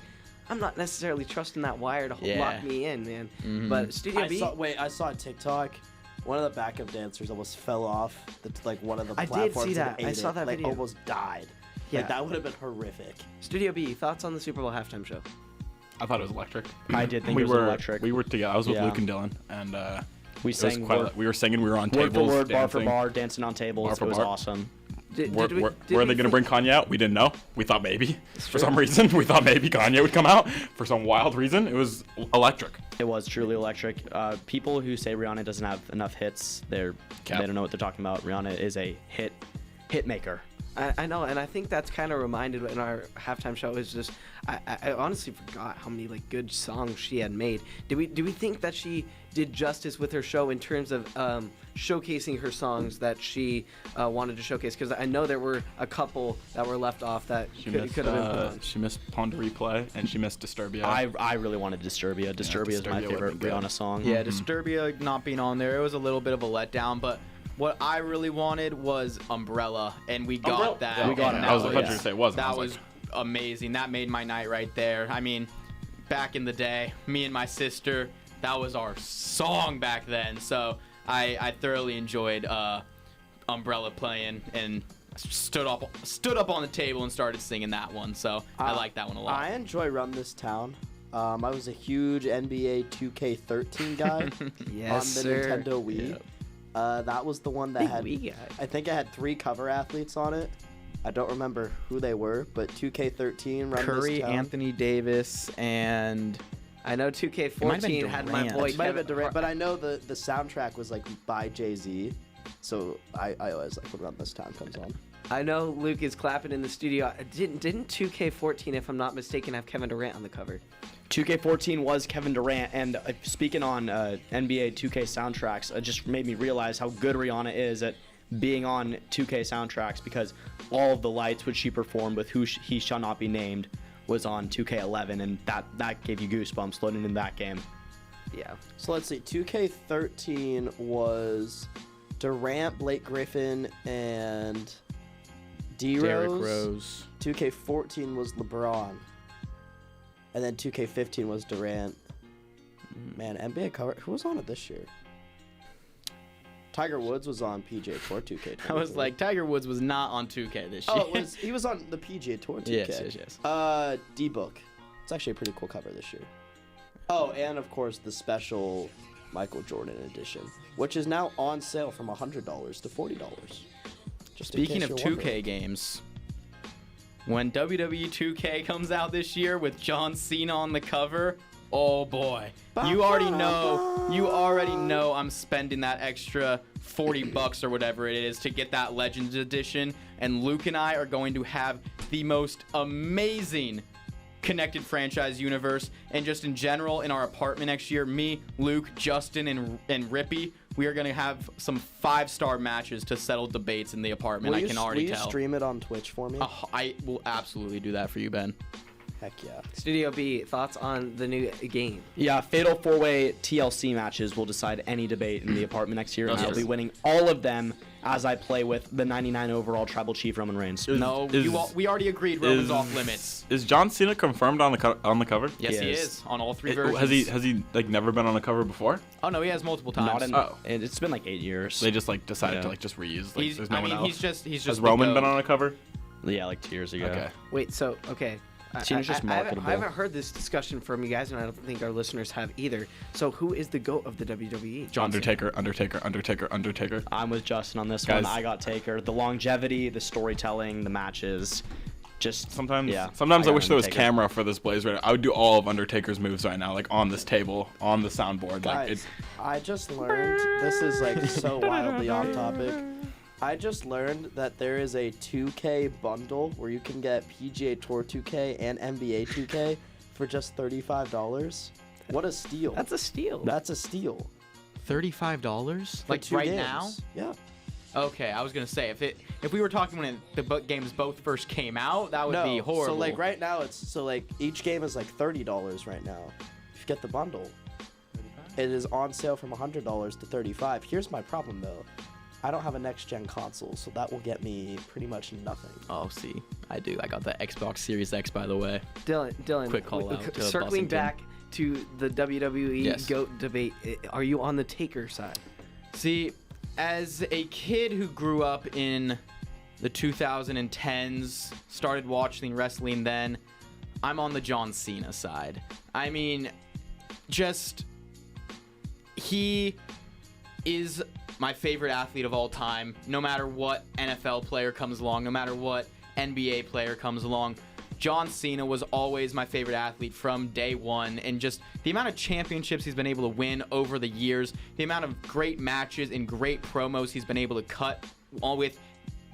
I'm not necessarily trusting that wire to lock me in, man. But Studio B... I saw a TikTok. One of the backup dancers almost fell off one of the I did platforms. see that. and I ate saw it, that like, video. almost died. Yeah. Like, that would have been horrific. Studio B, thoughts on the Super Bowl halftime show? I thought it was electric. I did think it was electric. We were together. I was with Yeah. Luke and Dylan, and We it was sang we were singing. We were on word tables, for word, bar for dancing. bar, dancing on tables. Bar for It was bar. awesome. Were they going to bring Kanye out? We didn't know. We thought maybe. For some reason, we thought maybe Kanye would come out. For some wild reason, it was electric. It was truly electric. People who say Rihanna doesn't have enough hits, they don't know what they're talking about. Rihanna is a hit maker. I know, and I think that's kind of reminded in our halftime show is just I honestly forgot how many like good songs she had made. Do we think that she did justice with her show in terms of showcasing her songs that she wanted to showcase? Because I know there were a couple that were left off that could have been put on. She missed Pond Replay, and she missed Disturbia. I really wanted Disturbia. Disturbia is my Disturbia favorite would've been good. Rihanna song. Yeah, Disturbia not being on there, it was a little bit of a letdown, but what I really wanted was Umbrella, and we got that. Yeah, we got and it. I was that about to say it wasn't. That I was was amazing. That made my night right there. I mean, back in the day, me and my sister, that was our song back then. So I thoroughly enjoyed Umbrella playing and stood up on the table and started singing that one. So I like that one a lot. I enjoy Run This Town. I was a huge NBA 2K13 guy Yes, on the sir. Nintendo Wii. That was the one that Big had, Wii guy. I think it had 3 cover athletes on it. I don't remember who they were, but 2K13, Run Curry, This Town. Anthony Davis, and I know It might have 2K14 been had my Durant. boy It might have been Kevin Durant, but I know the soundtrack was like by Jay-Z, so I always like when Run This Town comes on. I know Luke is clapping in the studio. Didn't 2K14, if I'm not mistaken, have Kevin Durant on the cover? 2K14 was Kevin Durant, and speaking on NBA 2K soundtracks, it just made me realize how good Rihanna is at being on 2K soundtracks, because all of the lights which she performed with He Shall Not Be Named was on 2K11, and that gave you goosebumps loading in that game. Yeah. So let's see, 2K13 was Durant, Blake Griffin, and D-Rose. Derrick Rose. 2K14 was LeBron. And then 2K15 was Durant. Man, NBA cover. Who was on it this year? Tiger Woods was on PGA Tour 2K. I was like, Tiger Woods was not on 2K this year. Oh, he was on the PGA Tour 2K. Yes. D-Book. It's actually a pretty cool cover this year. Oh, and of course the special Michael Jordan edition, which is now on sale from $100 to $40. Just in Speaking case of you're 2K wondering. games, when WWE 2K comes out this year with John Cena on the cover, oh boy. You already know I'm spending that extra $40 or whatever it is to get that Legends edition, and Luke and I are going to have the most amazing connected franchise universe, and just in general in our apartment next year, me, Luke, Justin, and Rippy, we are going to have some 5-star matches to settle debates in the apartment. I can already will you tell. stream it on Twitch for me? I will absolutely do that for you, Ben. Heck yeah. Studio B, thoughts on the new game? Yeah, fatal 4-way TLC matches will decide any debate in the apartment next year, and Yes. I'll be winning all of them as I play with the 99 overall Tribal Chief Roman Reigns. No, we already agreed Roman's off limits. Is John Cena confirmed on the cover? Yes, he Yes. is on all 3 versions. Has he like never been on a cover before? Oh no, he has multiple times. Not in, Oh. and it's been like 8 years. They just like decided Yeah. to like just reuse. Like, there's no I one mean, else. he's just. Has the Roman been GOAT. on a cover? Yeah, like 2 years ago. Okay. Wait, so, okay. Cena's just marketable. I haven't heard this discussion from you guys, and I don't think our listeners have either. So who is the GOAT of the WWE? Undertaker. I'm with Justin on this Guys. one. I got Taker. The longevity, the storytelling, the matches. just Sometimes yeah. I got wish there was Undertaker. camera for this Blaze right now. I would do all of Undertaker's moves right now, like on this table, on the soundboard. Like Guys, I just learned, this is like so wildly off topic. I just learned that there is a 2K bundle where you can get PGA Tour 2K and NBA 2K for just $35. What a steal. That's a steal. That's a steal. $35? For Like 2 right games. now? Yeah. Okay, I was gonna say if we were talking when games both first came out, that would be horrible. So like right now each game is like $30 right now. If you get the bundle. It is on sale from $100 to $35. Here's my problem though. I don't have a next gen console, so that will get me pretty much nothing. Oh, see, I do. I got the Xbox Series X, by the way. Dylan, Quick call out to circling Bussington. back to the WWE Yes. GOAT debate, are you on the Taker side? See, as a kid who grew up in the 2010s, started watching wrestling then, I'm on the John Cena side. I mean, he is my favorite athlete of all time. No matter what NFL player comes along, no matter what NBA player comes along, John Cena was always my favorite athlete from day one, and just the amount of championships he's been able to win over the years, the amount of great matches and great promos he's been able to cut all with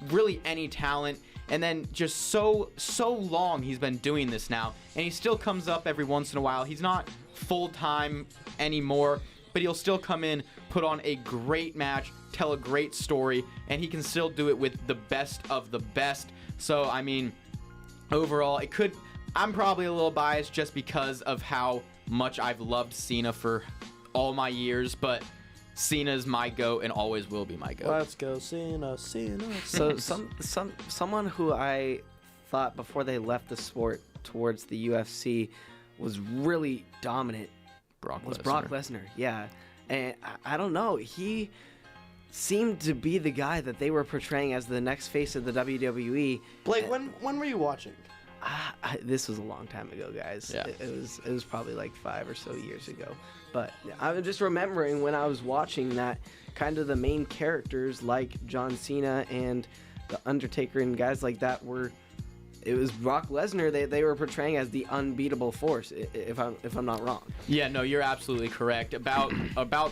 really any talent, and then just so long he's been doing this now, and he still comes up every once in a while. He's not full-time anymore, but he'll still come in, put on a great match, tell a great story, and he can still do it with the best of the best. So, I mean, overall, I'm probably a little biased just because of how much I've loved Cena for all my years, but Cena's my GOAT and always will be my GOAT. Let's go Cena. So someone who I thought before they left the sport towards the UFC was really dominant Brock Lesnar. Yeah, and I don't know, he seemed to be the guy that they were portraying as the next face of the WWE. Blake, when were you watching? This was a long time ago, guys. Yeah. It was probably like 5 or so years ago. But I'm just remembering when I was watching that, kind of the main characters like John Cena and the Undertaker and guys like that it was Brock Lesnar they were portraying as the unbeatable force, if I'm not wrong. Yeah, no, you're absolutely correct. About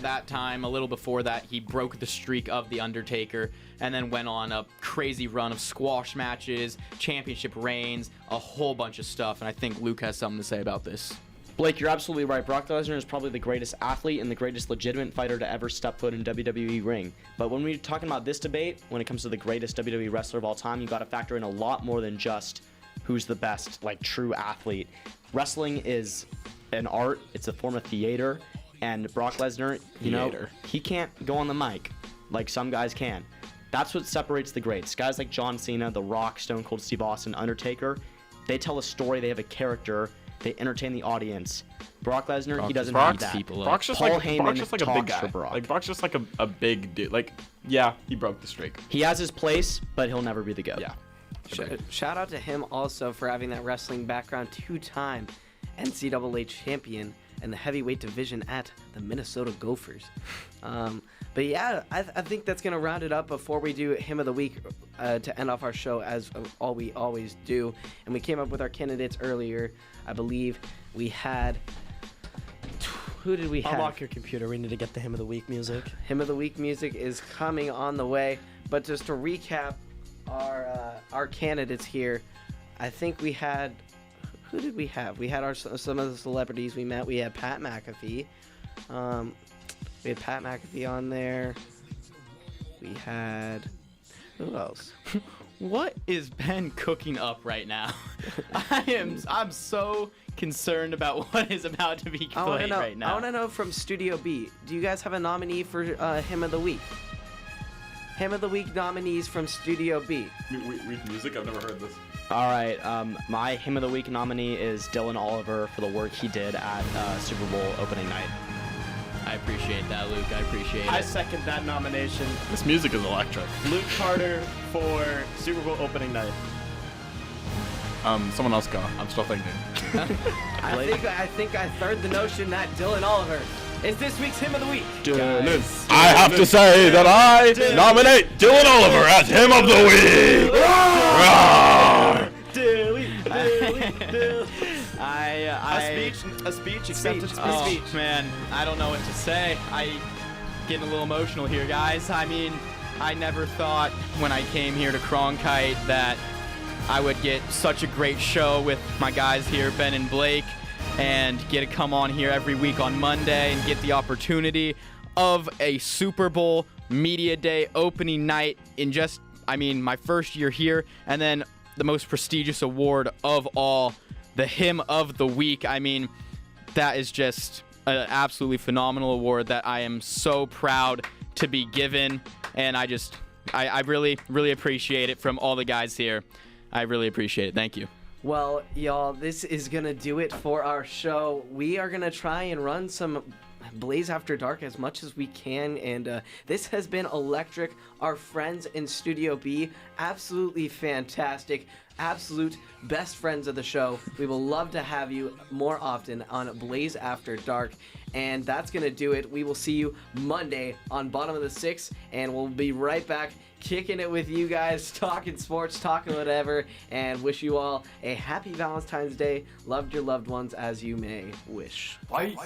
that time, a little before that, he broke the streak of The Undertaker and then went on a crazy run of squash matches, championship reigns, a whole bunch of stuff, and I think Luke has something to say about this. Blake, you're absolutely right. Brock Lesnar is probably the greatest athlete and the greatest legitimate fighter to ever step foot in WWE ring. But when we're talking about this debate, when it comes to the greatest WWE wrestler of all time, you got to factor in a lot more than just who's the best, like, true athlete. Wrestling is an art. It's a form of theater. And Brock Lesnar, you know, he can't go on the mic like some guys can. That's what separates the greats. Guys like John Cena, The Rock, Stone Cold Steve Austin, Undertaker, they tell a story, they have a character, they entertain the audience. Brock Lesnar, he doesn't have that. Brock's just Paul like Heyman Brock's just like a big talks guy. for Brock. Like Brock's just like a big dude. Like, yeah, he broke the streak. He has his place, but he'll never be the GOAT. Yeah. Shout out to him also for having that wrestling background, 2-time NCAA champion and the heavyweight division at the Minnesota Gophers. But yeah, I think that's going to round it up before we do Hymn of the Week to end off our show, as we always do. And we came up with our candidates earlier. I believe we had... Who did we have? Unlock your computer. We need to get the Hymn of the Week music. Hymn of the Week music is coming on the way. But just to recap our candidates here, I think we had... Who did we have? We had some of the celebrities we met. We had Pat McAfee. We had Pat McAfee on there. We had... Who else? What is Ben cooking up right now? I'm so concerned about what is about to be played right now. I want to know from Studio B. Do you guys have a nominee for Hymn of the Week? Hymn of the Week nominees from Studio B. Music? I've never heard this. All right, my Hymn of the Week nominee is Dylan Oliver for the work he did at Super Bowl opening night. I appreciate that, Luke. I appreciate it. I second that nomination. This music is electric. Luke Carter for Super Bowl opening night. Someone else go. I'm still thinking. I think I third the notion that Dylan Oliver is this week's Hymn of the Week. I have to say that I nominate Dylan Oliver as Hymn of the Week. Roar! A speech, acceptance speech. Oh, Man, I don't know what to say. I getting a little emotional here, guys. I mean, I never thought when I came here to Cronkite that I would get such a great show with my guys here, Ben and Blake, and get to come on here every week on Monday and get the opportunity of a Super Bowl Media Day opening night in just, I mean, my first year here, and then the most prestigious award of all, the Hymn of the Week. I mean, that is just an absolutely phenomenal award that I am so proud to be given, and I really, really appreciate it from all the guys here. I really appreciate it. Thank you. Well, y'all, this is going to do it for our show. We are going to try and run some Blaze After Dark as much as we can, and this has been electric. Our friends in Studio B, absolutely fantastic, absolute best friends of the show. We will love to have you more often on Blaze After Dark, and that's gonna do it. We will see you Monday on Bottom of the Six, and we'll be right back kicking it with you guys, talking sports, talking whatever, and wish you all a happy Valentine's Day. Loved your loved ones as you may wish. Bye.